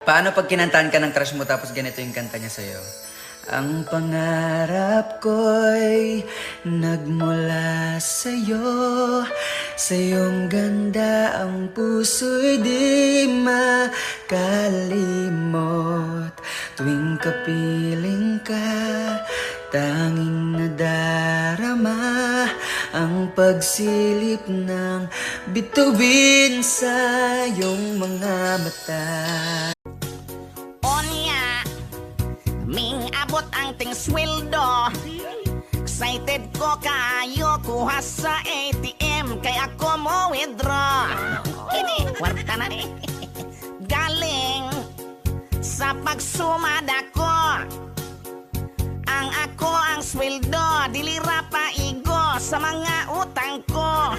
Paano pag kinantahan ka ng crush mo tapos ganito yung kanta niya sa'yo? Ang pangarap ko'y nagmula sa'yo. Sa iyong ganda ang puso'y di makalimot. Tuwing kapiling ka, tanging nadarama ang pagsilip ng bituin sa iyong mga mata. Ming abot ang ting sweldo. Excited ko kayo kuha sa ATM kay ako mo withdraw. Kini, kwarta na ni. Galing sa pagsumad ako. Ang ako ang sweldo, dili ra pa igo sa mga utang ko.